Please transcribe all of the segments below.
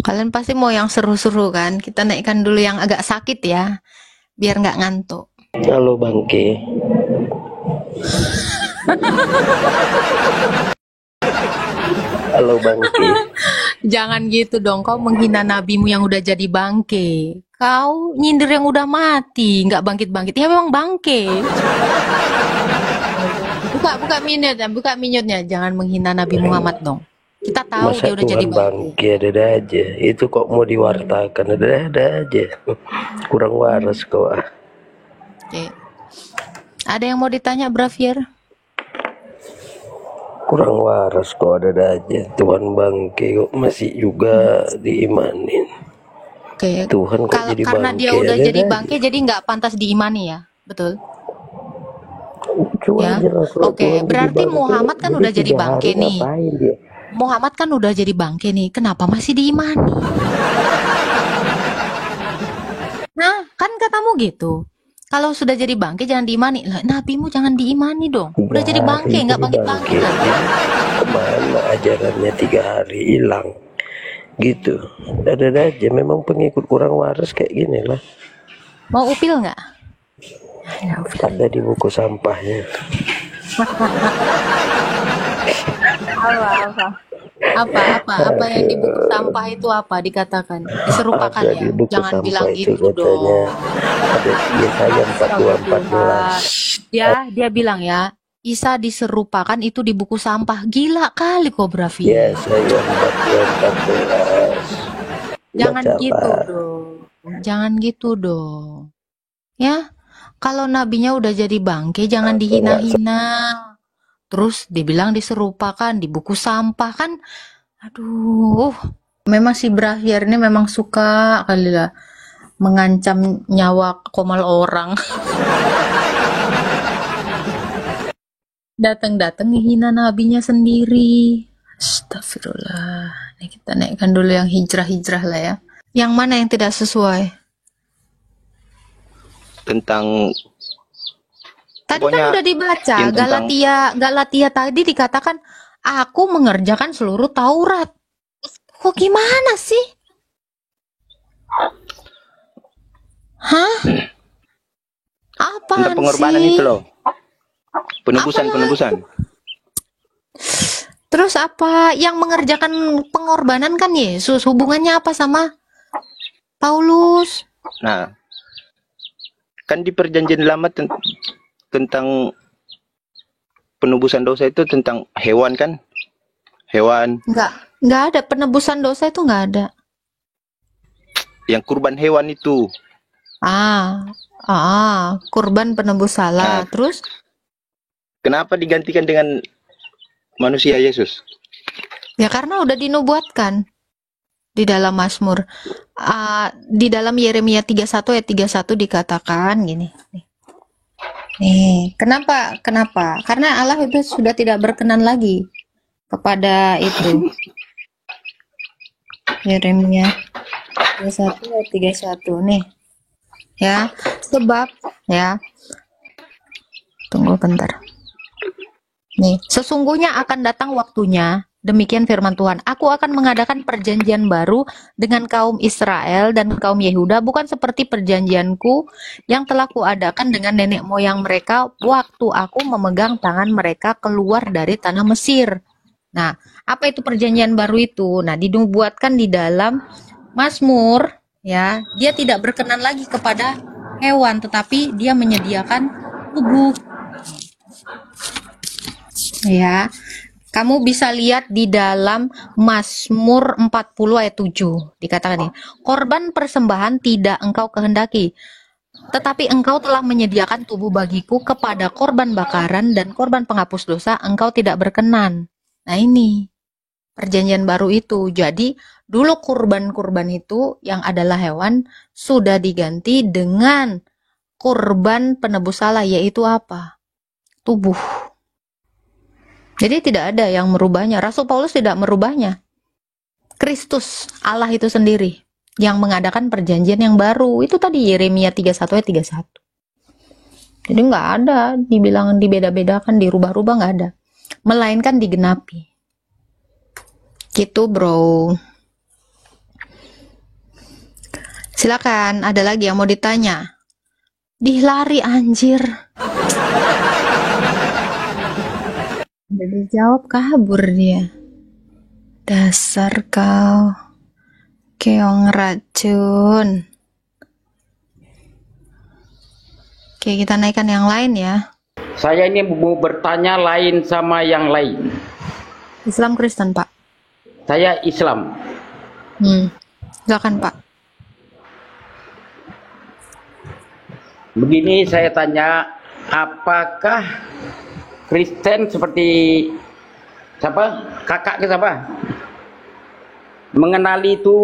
Kalian pasti mau yang seru-seru kan? Kita naikkan dulu yang agak sakit ya, biar nggak ngantuk. Halo bangke. Halo bangke. Jangan gitu dong, kau menghina nabimu yang udah jadi bangke. Kau nyindir yang udah mati, nggak bangkit-bangkit. Ya memang bangke. Buka minutnya. Jangan menghina Nabi Muhammad dong. Kita tahu Masa dia udah jadi Tuhan bangke. bangke, ada aja. Itu kok mau diwartakan, ada aja. Kurang waras kau. Oke. Ada yang mau ditanya, Bravier? Kurang waras kok, ada aja. Tuhan bangke kok masih juga diimanin. Oke. Tuhan kok jadi Karena bangke, dia udah ada jadi aja. bangke, jadi nggak pantas diimani ya, betul? Cuma Ya. jelas kalau Oke, Tuhan jadi berarti bangke, Muhammad kan udah jadi 3 bangke hari nih. ngapain dia? Muhammad kan udah jadi bangke nih, kenapa masih diimani? Nah, kan katamu gitu. Kalau sudah jadi bangke jangan diimani. Lah, nabimu jangan diimani dong. 3 Udah jadi bangke, hari nggak jadi bangkit-bangkit bangke. lagi. Kemana ajarannya 3 hari hilang gitu. Ada aja, memang pengikut kurang waras kayak gini lah. Mau upil nggak? Ya, upil. Ada di buku sampahnya. Apa yang di buku sampah itu apa dikatakan? Diserupakan Ada ya. di buku Jangan sampah bilang itu gitu katanya. dong. Ada Yesaya 42:14. Ya, dia bilang ya, Isa diserupakan itu di buku sampah. Gila kali kok, Bravi. Yesaya 42:14. Jangan gitu Bacalah. dong. Jangan gitu dong. Ya, kalau nabinya udah jadi bangke, jangan dihina-hina. Terus dibilang diserupakan di buku sampah kan. Aduh, memang si Bravier ini memang suka kali lah mengancam nyawa komal orang. Datang-datang ngehina nabinya sendiri. Astagfirullah. Ini kita naikkan dulu yang hijrah-hijrah lah ya. Yang mana yang tidak sesuai? Tentang Tadi pokoknya kan udah dibaca, yang tentang Galatia tadi dikatakan, aku mengerjakan seluruh Taurat. Kok gimana sih? Hah? tentang Apaan pengorbanan sih? itu loh. Penebusan. Terus apa yang mengerjakan pengorbanan kan Yesus? Hubungannya apa sama Paulus? Nah, kan di perjanjian lama tentang penebusan dosa itu tentang hewan kan? Hewan, Nggak ada penebusan dosa itu nggak ada. yang kurban hewan itu. Kurban penebus salah. Nah, Terus kenapa digantikan dengan manusia Yesus? ya karena udah dinubuatkan di dalam Mazmur. Di dalam Yeremia 31 ayat 31 dikatakan gini. Nih, kenapa? Karena Allah itu sudah tidak berkenan lagi kepada itu. Yeremia 31 ayat 31 nih. Ya, sebab ya. Tunggu bentar. Nih, sesungguhnya akan datang waktunya, demikian firman Tuhan, aku akan mengadakan perjanjian baru dengan kaum Israel dan kaum Yehuda, bukan seperti perjanjianku yang telah kuadakan dengan nenek moyang mereka waktu aku memegang tangan mereka keluar dari tanah Mesir. Nah, apa itu perjanjian baru itu? Nah, dinubuatkan di dalam Mazmur, ya, dia tidak berkenan lagi kepada hewan, tetapi dia menyediakan tubuh. Ya, kamu bisa lihat di dalam Mazmur 40 ayat 7. Dikatakan ini, korban persembahan tidak engkau kehendaki, tetapi engkau telah menyediakan tubuh bagiku kepada korban bakaran dan korban penghapus dosa, engkau tidak berkenan. Nah ini, perjanjian baru itu. Jadi, dulu kurban-kurban itu yang adalah hewan, sudah diganti dengan kurban penebus salah, yaitu apa? Tubuh. Jadi tidak ada yang merubahnya. Rasul Paulus tidak merubahnya. Kristus, Allah itu sendiri yang mengadakan perjanjian yang baru. Itu tadi Yeremia 31 ayat 31. Jadi nggak ada dibilang dibeda-bedakan, dirubah-rubah, nggak ada. Melainkan digenapi. Gitu bro. Silakan, ada lagi yang mau ditanya? Dilari anjir. Udah dijawab kabur dia. Dasar kau. Keong racun. Oke, kita naikkan yang lain ya. Saya ini mau bertanya lain sama yang lain. Islam Kristen, Pak. Saya Islam. Silakan, Pak. Begini saya tanya, apakah Kristen seperti siapa? Kakak ke siapa? Mengenali itu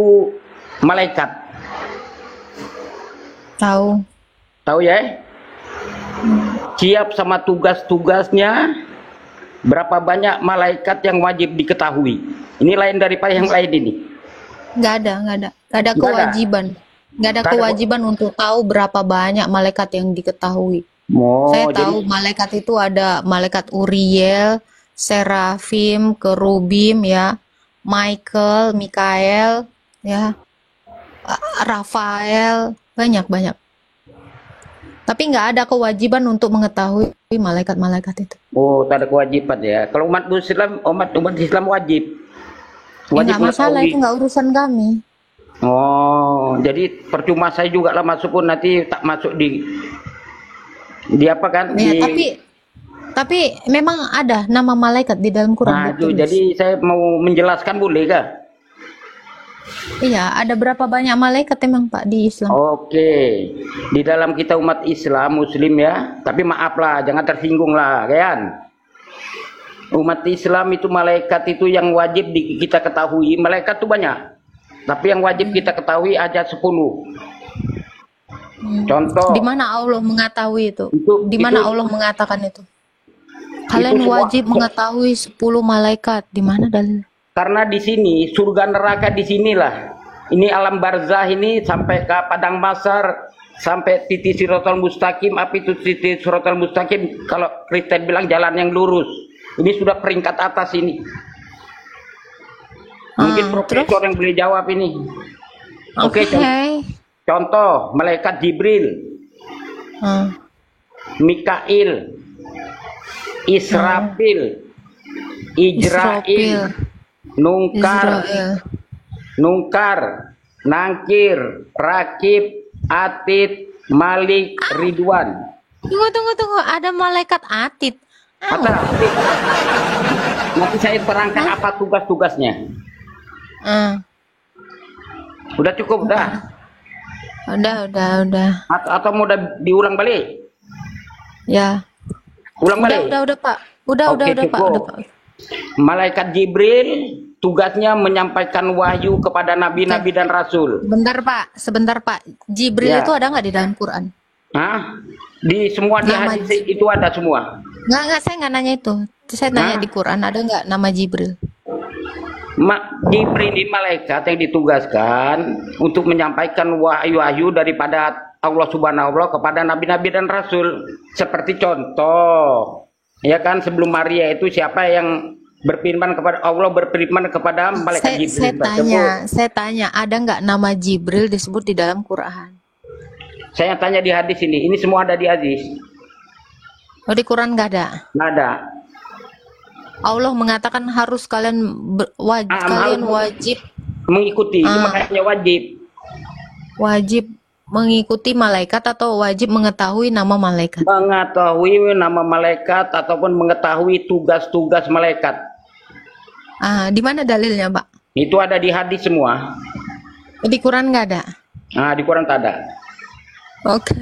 malaikat? Tahu. Tahu ya? Siap sama tugas-tugasnya? Berapa banyak malaikat yang wajib diketahui? Ini lain daripada yang lain ini. Nggak ada kewajiban. Nggak ada kewajiban untuk tahu berapa banyak malaikat yang diketahui. Saya tahu malaikat itu ada malaikat Uriel, Serafim, Kerubim ya, Michael, Mikael ya, Rafael, banyak. Tapi nggak ada kewajiban untuk mengetahui malaikat-malaikat itu. Oh, tak ada kewajiban ya. Kalau umat Islam wajib. Nggak masalah, itu nggak urusan kami. Oh, jadi percuma saya juga lah masuk pun nanti tak masuk di apa kan? Ya, tapi memang ada nama malaikat di dalam Quran. Nah, itu, jadi saya mau menjelaskan boleh kah? Iya, ada berapa banyak malaikat emang Pak di Islam? Oke, di dalam kita umat Islam Muslim ya, tapi maaf lah, jangan tersinggung lah, kan? Umat Islam itu malaikat itu yang wajib kita ketahui, malaikat itu banyak. Tapi yang wajib kita ketahui aja 10. Contoh. Di mana Allah mengetahui itu? Di mana Allah mengatakan itu? Kalian wajib mengetahui 10 malaikat. Di mana dalil? Karena di sini surga neraka di sinilah. Ini alam barzah ini sampai ke padang mahsyar, sampai titik Siratal Mustaqim. Apa itu titik Siratal Mustaqim? Kalau Kristen bilang jalan yang lurus. Ini sudah peringkat atas ini. Mungkin profesor yang boleh jawab ini. Oke, contoh malaikat Jibril, Mikail, Israfil, Ijrail, Nungkar, Nangkir, Rakib, Atid, Malik, Ridwan. Tunggu. Ada malaikat Atid. Nanti saya terangkan apa tugas-tugasnya. Udah cukup, udah. Udah. Atau mau diulang balik? Ya. Ulang balik. Udah, Pak. Udah, Pak. Malaikat Jibril tugasnya menyampaikan wahyu kepada nabi-nabi dan rasul. Sebentar, Pak. Jibril itu ada nggak di dalam Quran? Hah? Di semua di hadis itu ada semua. Nggak, saya nggak nanya itu. Saya nanya di Quran ada nggak nama Jibril? Jibril ini malaikat yang ditugaskan untuk menyampaikan wahyu-wahyu daripada Allah Subhanahu wa Ta'ala kepada nabi-nabi dan rasul. Seperti contoh, ya kan, sebelum Maria itu siapa yang berfirman kepada Allah, berfirman kepada malaikat Jibril? Saya tanya, ada nggak nama Jibril disebut di dalam Quran? Saya tanya di hadis ini semua ada di hadis. Oh, di Quran nggak ada? Nggak ada. Allah mengatakan harus kalian wajib mengikuti, itu makanya wajib mengikuti malaikat atau wajib mengetahui nama malaikat? Mengetahui nama malaikat ataupun mengetahui tugas-tugas malaikat. Di mana dalilnya, Pak? Itu ada di hadis semua. Di Quran nggak ada? Di Quran tak ada. Oke.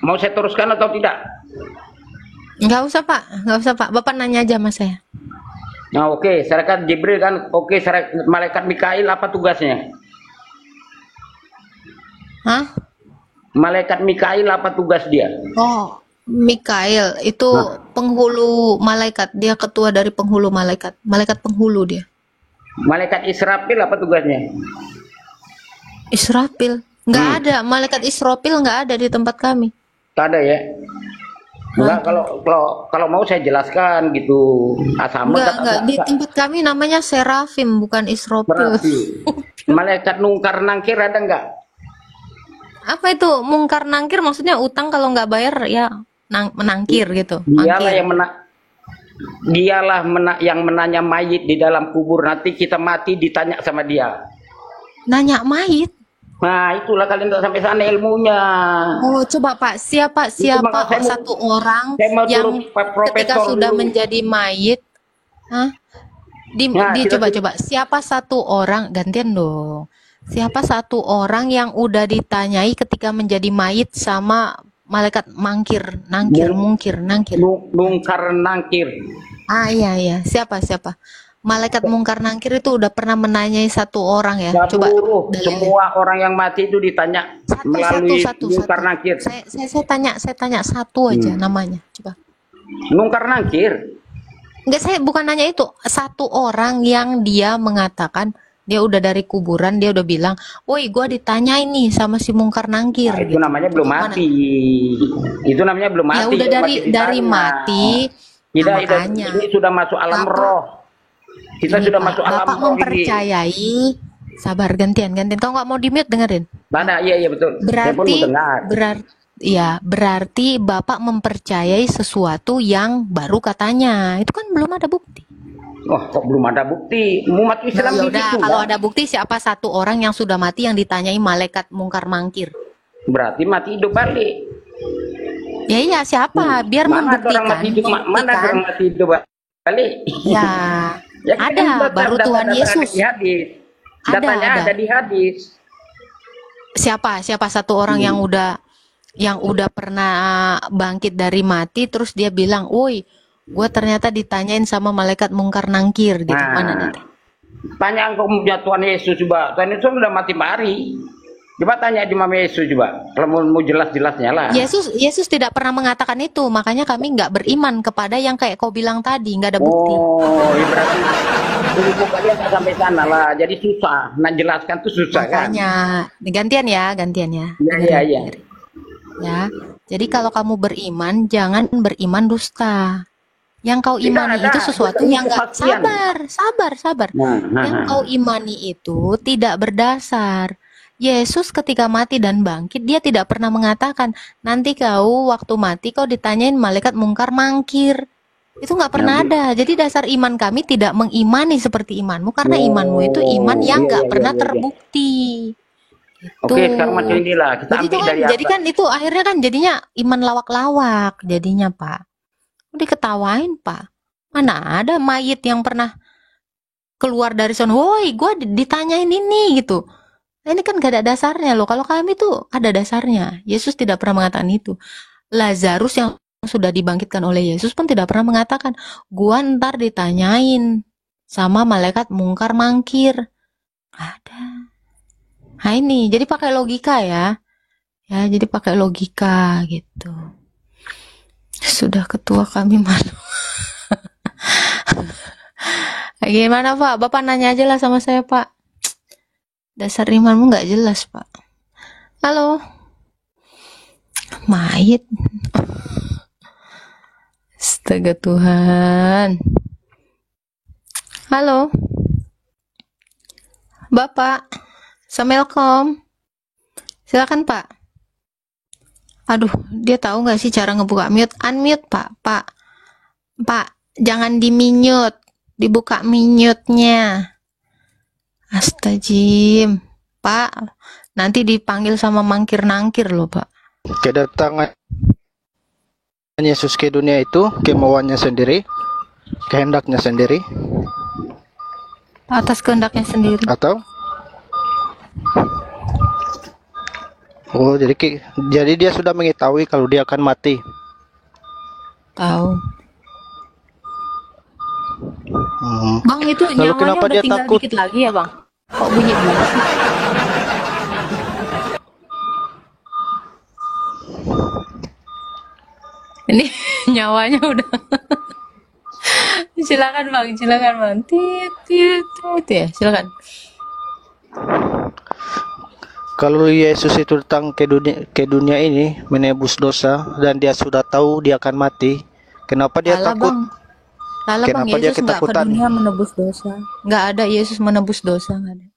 Mau saya teruskan atau tidak? Nggak usah, Pak. Bapak nanya aja sama saya. Nah, oke. Malaikat Jibril kan, malaikat Mikail apa tugasnya? Hah? Malaikat Mikail apa tugas dia? Oh, Mikail itu penghulu malaikat. Dia ketua dari penghulu malaikat. Malaikat penghulu dia. Malaikat Israfil apa tugasnya? Israfil? Nggak ada. Malaikat Israfil nggak ada di tempat kami. Tak ada ya? Enggak, kalau mau saya jelaskan gitu. Enggak, di tempat kami namanya Serafim bukan Israfil. Malaikat Nungkar Nangkir ada enggak? Apa itu mungkar nangkir? Maksudnya utang kalau nggak bayar ya menangkir gitu, Dialah mangkir. yang yang menanya mayit di dalam kubur, nanti kita mati ditanya sama dia. Nanya mayit. Nah, itulah kalian tidak sampai sana ilmunya. Oh, coba Pak, siapa Itu maka siapa satu orang saya mau suruh yang Pak ketika Profesor sudah dulu. menjadi mayit, hah? Nah, kita Coba-coba, siapa satu orang, gantian dong. Siapa satu orang yang udah ditanyai ketika menjadi mayit sama malaikat mangkir, nangkir, mung- mungkir, nangkir. mungkar nangkir. Ah, iya. Siapa? Malaikat mungkar nangkir itu udah pernah menanyai satu orang ya. Coba Seluruh dalilin. semua orang yang mati itu ditanya melalui Satu. mungkar nangkir. Saya tanya satu aja namanya. Coba. Mungkar nangkir. Enggak, saya bukan nanya itu. Satu orang yang dia mengatakan dia udah dari kuburan, dia udah bilang, "Woi, gua ditanyain nih sama si mungkar nangkir." Nah, itu gitu. namanya belum Gimana? mati. Itu namanya belum Ya mati. udah itu dari masih ditanya. mati. Tidak, Nah, makanya. ini sudah masuk alam Bapak- roh. Kita Ini, sudah Pak, masuk alam Bapak roh ini. mempercayai. Sabar, gantian. Kalau nggak mau di-mute dengerin. Mana? Iya betul. Saya pun mau dengar. Berarti Bapak mempercayai sesuatu yang baru katanya. Itu kan belum ada bukti. Wah, kok belum ada bukti? Umat Islam Ya begitu. udah, kalau Bang. ada bukti siapa satu orang yang sudah mati yang ditanyai malaikat mungkar mangkir? Berarti mati hidup balik. Ya iya, siapa? Biar Mana ada orang membuktikan. mati hidup? Mana ada orang mati hidup balik? Ya, Ya, kita ada. kan Baru Tuhan data-data Yesus. di hadis. Ada, Datanya ada. ada di hadis. Siapa satu orang yang udah pernah bangkit dari mati terus dia bilang, "Woi, gue ternyata ditanyain sama malaikat mungkar nangkir." Gitu. Nah. Mana nanti? Tanya engkau punya Tuhan Yesus coba. Tuhan Yesus sudah mati mari. Coba tanya di Mama Yesus coba. Kalau mau jelas-jelasnya lah. Yesus tidak pernah mengatakan itu, makanya kami nggak beriman kepada yang kayak kau bilang tadi, nggak ada bukti. Oh, ya berarti ilmu kalian nggak sampai sana lah. Jadi susah. Nah jelaskan tuh susah kan. Makanya gantian ya. Iya. Ya, jadi kalau kamu beriman, jangan beriman dusta. Yang kau Tidak imani ada. itu sesuatu Ini yang nggak kepastian. sabar. Nah. Yang kau imani itu tidak berdasar. Yesus ketika mati dan bangkit, dia tidak pernah mengatakan, nanti kau waktu mati kau ditanyain malaikat mungkar mangkir. Itu nggak pernah ada. Jadi dasar iman kami tidak mengimani seperti imanmu, karena imanmu itu iman yang nggak pernah terbukti. Gitu. Oke, sekarang macam inilah kita Jadi ambil kan, dari jadi apa? kan itu akhirnya kan jadinya iman lawak-lawak jadinya, Pak. Udah diketawain, Pak. Mana ada mayit yang pernah keluar dari sana, woi, gue ditanyain ini gitu. Nah, ini kan gak ada dasarnya loh. Kalau kami tuh ada dasarnya. Yesus tidak pernah mengatakan itu. Lazarus yang sudah dibangkitkan oleh Yesus pun tidak pernah mengatakan, gua ntar ditanyain sama malaikat mungkar mangkir. Ada. Nah ini, jadi pakai logika ya. Ya, jadi pakai logika gitu. Sudah ketua kami malu. Gimana Pak? Bapak nanya aja lah sama saya Pak. Dasar imanmu nggak jelas Pak. Halo. Mayit. Astaga Tuhan. Halo. Bapak. Assalamualaikum. Silakan Pak. Aduh, dia tahu nggak sih cara ngebuka mute? Unmute Pak. Pak, jangan di-mute. Dibuka mute-nya. Astagfirullah. Pak, nanti dipanggil sama mangkir-nangkir loh Pak. Kedatangan Yesus ke dunia itu kemauannya sendiri, kehendaknya sendiri, Atas kehendaknya sendiri. atau jadi dia sudah mengetahui kalau dia akan mati. Tahu. Hmm. Bang itu Lalu nyawanya kenapa udah dia tinggal takut? dikit lagi ya Bang? Kok bunyi bunyi sih? Ini nyawanya udah. Silakan Bang. Tit ya, silakan. Kalau Yesus itu datang ke dunia ini menebus dosa dan dia sudah tahu dia akan mati, kenapa dia Salah takut? Bang. Salah Bang, Kenapa dia Yesus nggak ke ketakutan? dunia menebus dosa. Nggak ada Yesus menebus dosa, nggak ada.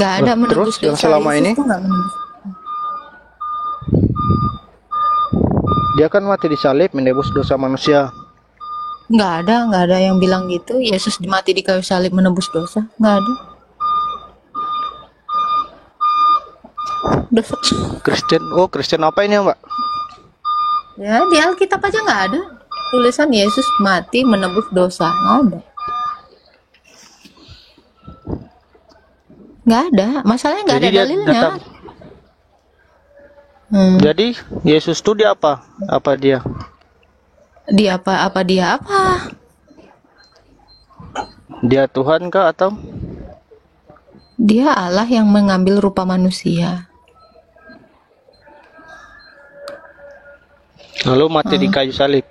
Nggak ada Terus menebus yang dosa. selama Yesus ini tuh nggak menebus. dia kan mati di salib menebus dosa manusia. Nggak ada yang bilang gitu. Yesus mati di kayu salib menebus dosa. Nggak ada. Dosa. Kristen apa ini, Mbak? Ya, di Alkitab aja nggak ada tulisan Yesus mati menebus dosa. Nggak ada. Nggak ada. Masalahnya nggak Jadi ada dia dalilnya. datang. Jadi Yesus tuh dia apa? Apa dia? Dia apa? Apa dia apa? Dia Tuhan kah atau? Dia Allah yang mengambil rupa manusia. Lalu mati di kayu salib.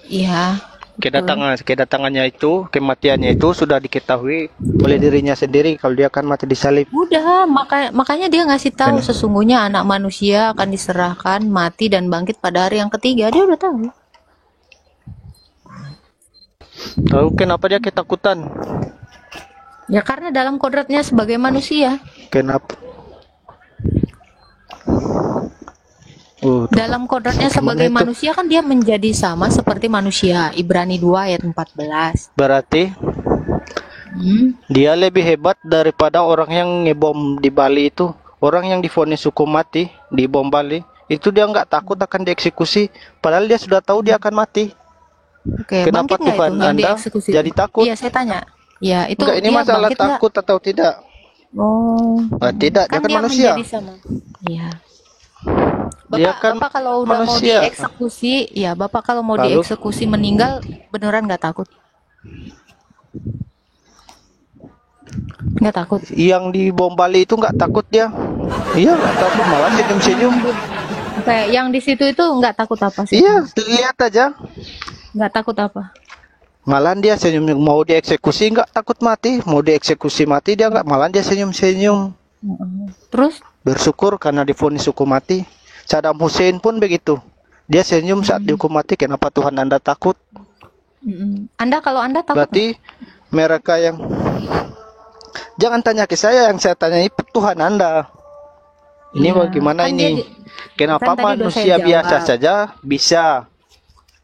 Iya. Kedatangannya itu, kematiannya itu sudah diketahui oleh dirinya sendiri kalau dia akan mati di salib. Udah, makanya dia ngasih tahu sesungguhnya anak manusia akan diserahkan, mati dan bangkit pada hari yang ketiga. Dia udah tahu. Lalu kenapa dia ketakutan? Ya karena dalam kodratnya sebagai manusia. Kenapa? Dalam kodratnya sebagai manusia kan dia menjadi sama seperti manusia. Ibrani 2 ayat 14. Berarti dia lebih hebat daripada orang yang ngebom di Bali itu. Orang yang divonis hukum mati di bom Bali, itu dia nggak takut akan dieksekusi. Padahal dia sudah tahu dia akan mati. Oke, Kenapa bangkit nggak Tuhan itu yang Anda dieksekusi? jadi takut? Iya, saya tanya. Ya, itu Enggak, ini dia masalah bangkit nggak? takut atau tidak? Oh, Tidak, dia kan kan dia manusia. menjadi sama. Iya. Dia kan Bapak kalau udah mau manusia. dieksekusi, ya Bapak kalau mau Lalu? dieksekusi meninggal, beneran nggak takut? Nggak takut. Yang di bom Bali itu nggak takut dia? Iya, nggak takut, malah senyum-senyum. Kayak yang di situ itu nggak takut apa sih? Iya, lihat aja. Nggak takut apa? Malah dia senyum, mau dieksekusi nggak takut mati, mau dieksekusi mati dia nggak, malah dia senyum-senyum. Terus? Bersyukur karena divonis hukum mati. Saddam Hussein pun begitu. Dia senyum saat dihukum mati. Kenapa Tuhan Anda takut? Kalau Anda takut? Berarti mereka yang jangan tanya ke saya, yang saya tanya itu Tuhan Anda. Ini Iya, bagaimana kan ini? Kenapa kan tadi udah saya manusia biasa jawab. saja bisa?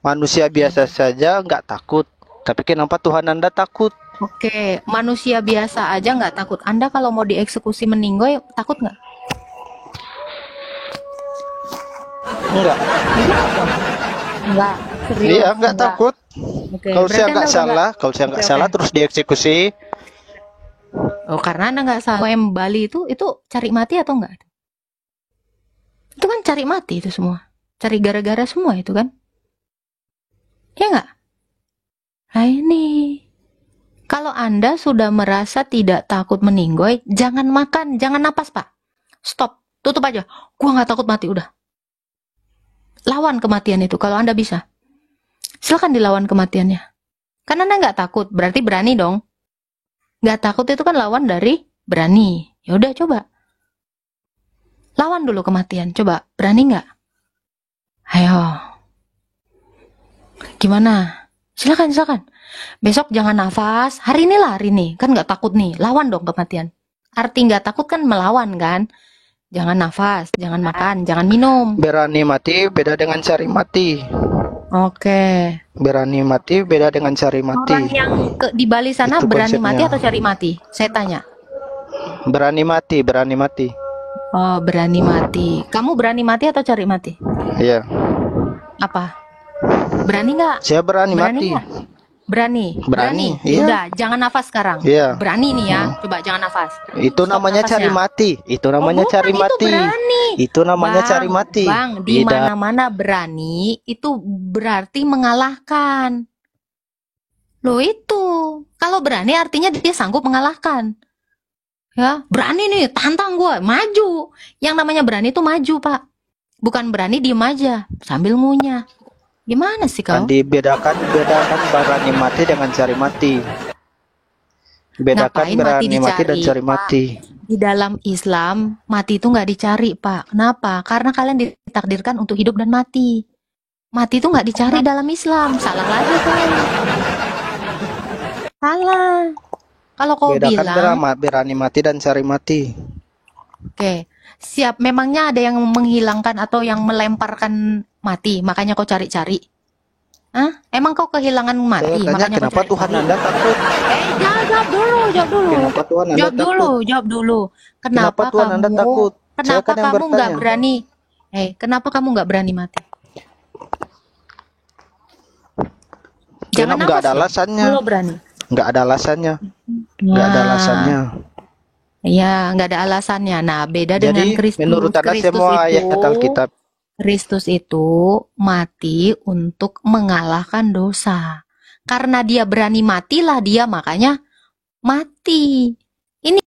Manusia biasa saja nggak takut. Tapi kenapa Tuhan Anda takut? Oke, manusia biasa aja nggak takut. Anda kalau mau dieksekusi meninggal, takut nggak? Enggak. Nggak. Serius? Iya, nggak takut. Oke, Kalau berarti saya Anda nggak udah salah, kalau saya nggak Oke, salah oke. terus dieksekusi. Oh, karena Anda nggak salah. Yang Bali itu cari mati atau enggak? Itu kan cari mati itu semua. Cari gara-gara semua itu kan? Ya nggak? Nah ini. Kalau Anda sudah merasa tidak takut meninggoy, jangan makan, jangan napas, Pak. Stop, tutup aja. Gua nggak takut mati, udah. Lawan kematian itu kalau Anda bisa. Silakan dilawan kematiannya. Karena Anda nggak takut, berarti berani dong. Nggak takut itu kan lawan dari berani. Ya udah coba. Lawan dulu kematian. Coba, berani nggak? Ayo. Gimana? Silakan. Besok jangan nafas. Hari ini lah, hari ini. Kan nggak takut nih. Lawan dong kematian. Arti nggak takut kan melawan kan? Jangan nafas, jangan makan, jangan minum. Berani mati beda dengan cari mati. Oke. Berani mati beda dengan cari mati. Orang yang di Bali sana Itu berani mati konsepnya. atau cari mati? Saya tanya. Berani mati, berani mati. Oh, berani mati. Kamu berani mati atau cari mati? Iya. Apa? Berani nggak? Saya berani mati. nggak? Berani. Berani, iya. Udah, jangan nafas sekarang. Iya. Berani nih ya. Coba jangan nafas. Itu Stop namanya cari nafasnya. mati. Itu namanya bukan, cari itu mati. berani. Itu namanya Bang, cari mati. Bang, di Tidak. mana-mana berani itu berarti mengalahkan. Loh itu. Kalau berani artinya dia sanggup mengalahkan. Ya, berani nih, tantang gue, maju. Yang namanya berani itu maju, Pak. Bukan berani diem aja sambil ngunyah. Gimana sih Kan kau? bedakan berani mati dengan cari mati. Bedakan Ngapain mati berani mati dan dicari, cari Pak? mati. Di dalam Islam, mati itu nggak dicari, Pak. Kenapa? Karena kalian ditakdirkan untuk hidup dan mati. Mati itu nggak dicari dalam Islam. Salah lagi kan? Salah. Kalau kau Bedakan bilang, berani mati dan cari mati. oke, siap, memangnya ada yang menghilangkan atau yang melemparkan mati, makanya kau cari-cari? Hah? Emang kau kehilangan Saya mati, tanya makanya kau kenapa Tuhan cari-cari? Anda takut? Jawab dulu, jawab dulu. Kenapa Tuhan Anda Jawab dulu, takut? jawab dulu. Kenapa Kenapa Tuhan Anda kamu, takut? Saya kenapa kan yang kamu nggak bertanya. berani? Kenapa kamu nggak berani mati? Jangan Nggak nafas ada loh, alasannya. kalau berani. Nggak ada alasannya. Nggak ada Nah, alasannya. ya nggak ada alasannya. Nah, beda dengan Jadi Kristus. menurut Anda semua ayat Alkitab. Kristus itu mati untuk mengalahkan dosa. Karena dia berani matilah dia, makanya mati. Ini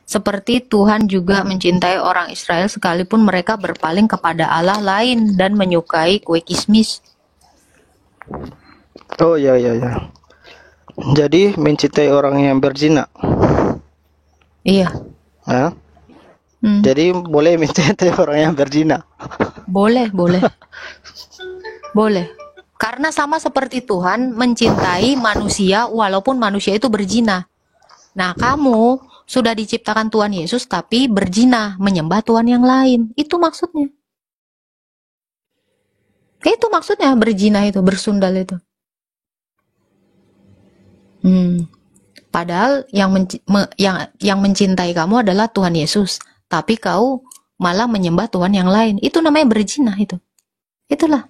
seperti Tuhan juga mencintai orang Israel sekalipun mereka berpaling kepada Allah lain dan menyukai kue kismis. Oh ya ya ya. Jadi mencintai orang yang berzina. Iya. Hah? Hmm. Jadi boleh mencintai orang yang berzina. Boleh, boleh. Boleh. Karena sama seperti Tuhan mencintai manusia walaupun manusia itu berzina. Nah, kamu sudah diciptakan Tuhan Yesus tapi berzina, menyembah Tuhan yang lain. Itu maksudnya. Itu maksudnya berzina itu, bersundal itu. Padahal yang mencintai kamu adalah Tuhan Yesus, tapi kau malah menyembah Tuhan yang lain. Itu namanya berzina itu. Itulah.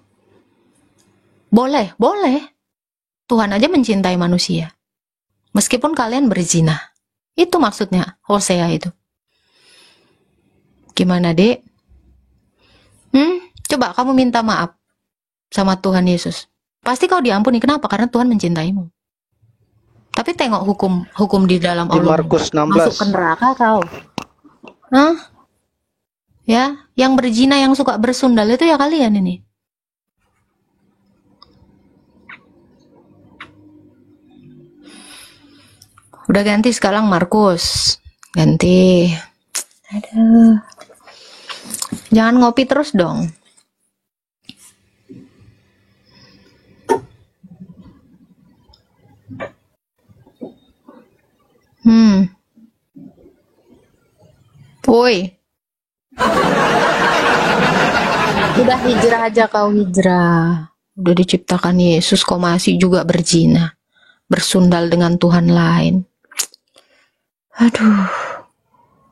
Boleh, boleh. Tuhan aja mencintai manusia. Meskipun kalian berzina. Itu maksudnya Hosea itu. Gimana, Dek? Coba kamu minta maaf sama Tuhan Yesus. Pasti kau diampuni. Kenapa? Karena Tuhan mencintaimu. Tapi tengok hukum di dalam Di Allah. Markus 16. Masuk ke neraka kau. Hah? Ya, yang berzina, yang suka bersundal itu ya kalian ini. Udah ganti sekarang Markus. Ganti. Aduh. Jangan ngopi terus dong. Woi. Udah hijrah aja kau, hijrah. Udah diciptakan Yesus kok masih juga berzina. Bersundal dengan Tuhan lain. Aduh.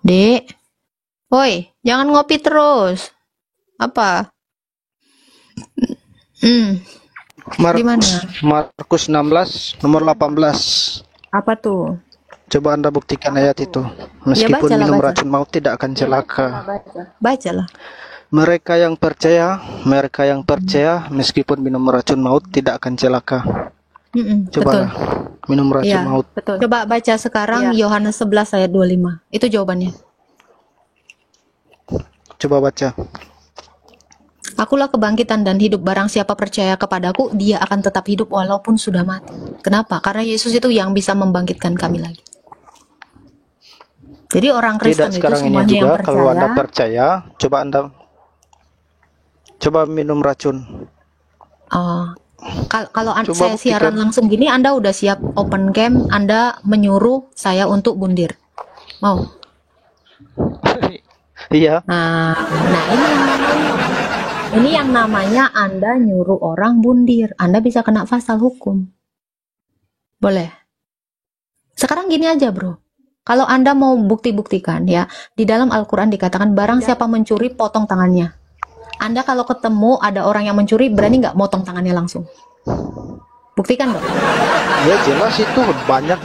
Dek. Woi, jangan ngopi terus. Apa? Di mana? Markus 16 nomor 18. Apa tuh? Coba Anda buktikan ayat itu. Ya Meskipun bacalah, minum baca. racun maut tidak akan celaka. Bacalah. Mereka yang percaya meskipun minum racun maut tidak akan celaka. Betul. Cobalah minum racun Iya, maut. betul. Coba baca sekarang Yohanes 11 ayat 25. Itu jawabannya. Coba baca. Akulah kebangkitan dan hidup, barang siapa percaya kepadaku, dia akan tetap hidup walaupun sudah mati. Kenapa? Karena Yesus itu yang bisa membangkitkan kami lagi. Jadi orang Kristen Tidak itu sekarang ini semuanya yang juga kalau Anda percaya. percaya, coba minum racun. Kalau Coba saya siaran buktikan. langsung gini, Anda udah siap open cam, Anda menyuruh saya untuk bundir. Mau? Iya. Nah ini yang namanya Anda nyuruh orang bundir. Anda bisa kena pasal hukum. Boleh? Sekarang gini aja, bro. Kalau Anda mau bukti-buktikan ya, di dalam Al-Quran dikatakan barang siapa mencuri, potong tangannya. Anda kalau ketemu ada orang yang mencuri, berani nggak motong tangannya langsung? Buktikan dong. Ya jelas itu banyak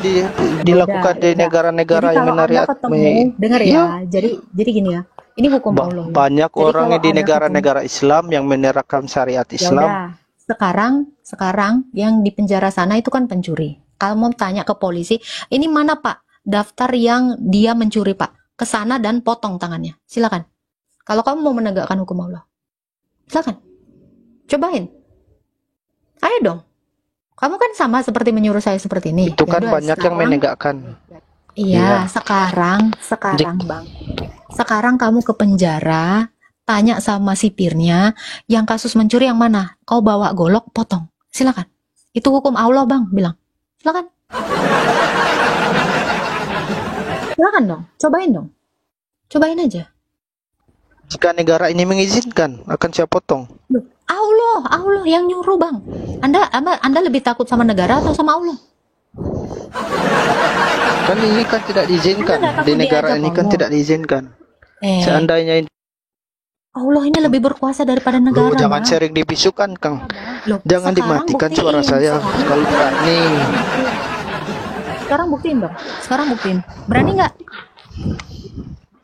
dilakukan di Udah. negara-negara Jadi yang kalau Anda menariat. ketemu, dengar Iya. ya. Jadi gini ya. Ini hukum Allah. ya. Banyak Jadi orang kalau di Anda negara-negara Islam yang menerapkan syariat Ya Islam. udah, sekarang yang di penjara sana itu kan pencuri. Kalau mau tanya ke polisi, ini mana Pak daftar yang dia mencuri Pak? Ke sana dan potong tangannya. Silakan. Kalau kamu mau menegakkan hukum Allah, silakan. Cobain. Ayo dong. Kamu kan sama seperti menyuruh saya seperti ini. Itu kan Yaudah, banyak yang sekarang- menegakkan. Iya, sekarang Bang. Sekarang kamu ke penjara, tanya sama sipirnya, yang kasus mencuri yang mana? Kau bawa golok, potong. Silakan. Itu hukum Allah, Bang, bilang. Silakan. Silakan dong, cobain dong. Cobain aja. Jika negara ini mengizinkan, akan saya potong. Loh, Allah yang nyuruh, Bang. Anda lebih takut sama negara atau sama Allah? Kan ini kan tidak diizinkan. Anda nggak takut Di negara diajak ini kan ngomong? tidak diizinkan. Eh, Seandainya Allah ini lebih berkuasa daripada negara, jangan Bang. sering dibisukan, Kang. Loh, Jangan sekarang dimatikan buktiin. suara saya kalau berani. Sekarang buktiin dong. Sekarang buktiin. Berani nggak?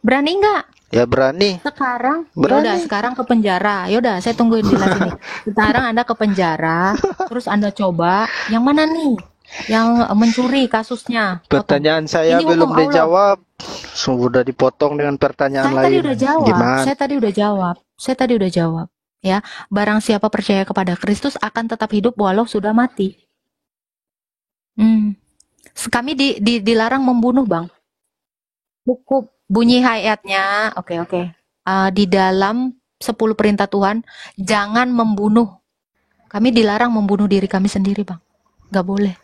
Berani nggak? Ya berani. Sekarang, Berani. yaudah sekarang ke penjara. Yaudah, saya tungguin di sini. Sekarang Anda ke penjara, terus Anda coba yang mana nih? Yang mencuri kasusnya. Potong. Pertanyaan saya Ini hukum belum Allah. dijawab. Sudah dipotong dengan pertanyaan Saya tadi lain. udah jawab. Gimana? Saya tadi udah jawab. Ya, barang siapa percaya kepada Kristus akan tetap hidup walau sudah mati. Kami dilarang membunuh, Bang. Hukum bunyi ayatnya, oke. Di dalam 10 perintah Tuhan, jangan membunuh. Kami dilarang membunuh diri kami sendiri, Bang. Gak boleh.